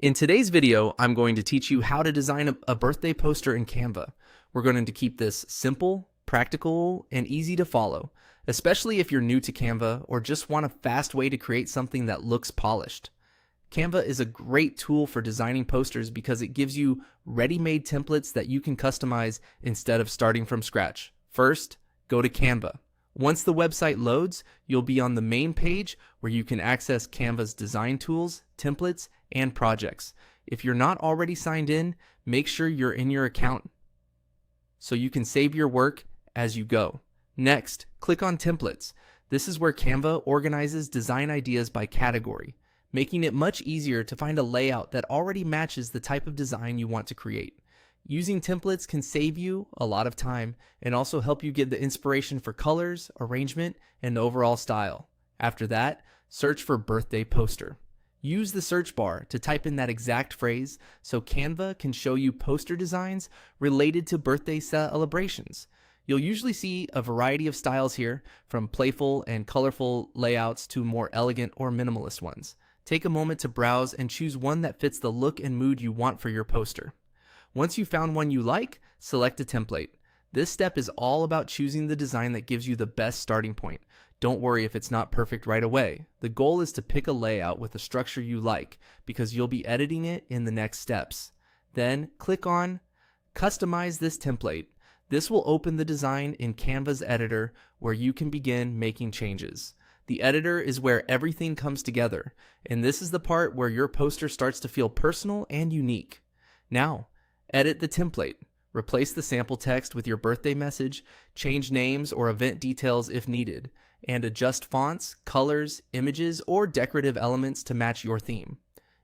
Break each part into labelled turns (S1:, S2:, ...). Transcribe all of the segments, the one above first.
S1: In today's video, I'm going to teach you how to design a birthday poster in Canva. We're going to keep this simple, practical, and easy to follow, especially if you're new to Canva or just want a fast way to create something that looks polished. Canva is a great tool for designing posters because it gives you ready-made templates that you can customize instead of starting from scratch. First, go to Canva. Once the website loads, you'll be on the main page where you can access Canva's design tools, templates, and projects. If you're not already signed in, make sure you're in your account so you can save your work as you go. Next, click on Templates. This is where Canva organizes design ideas by category, making it much easier to find a layout that already matches the type of design you want to create. Using templates can save you a lot of time and also help you get the inspiration for colors, arrangement, and overall style. After that, search for birthday poster. Use the search bar to type in that exact phrase so Canva can show you poster designs related to birthday celebrations. You'll usually see a variety of styles here, from playful and colorful layouts to more elegant or minimalist ones. Take a moment to browse and choose one that fits the look and mood you want for your poster. Once you've found one you like, select a template. This step is all about choosing the design that gives you the best starting point. Don't worry if it's not perfect right away. The goal is to pick a layout with a structure you like because you'll be editing it in the next steps. Then click on Customize this template. This will open the design in Canva's editor where you can begin making changes. The editor is where everything comes together, and this is the part where your poster starts to feel personal and unique. Now, edit the template. Replace the sample text with your birthday message, change names or event details if needed, and adjust fonts, colors, images, or decorative elements to match your theme.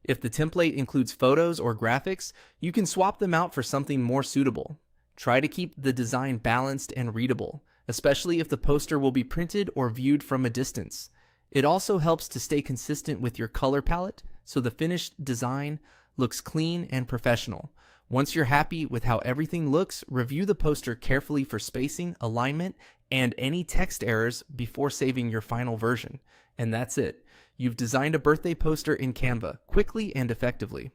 S1: If the template includes photos or graphics, you can swap them out for something more suitable. Try to keep the design balanced and readable, especially if the poster will be printed or viewed from a distance. It also helps to stay consistent with your color palette so the finished design looks clean and professional. Once you're happy with how everything looks, review the poster carefully for spacing, alignment, and any text errors before saving your final version. And that's it. You've designed a birthday poster in Canva quickly and effectively.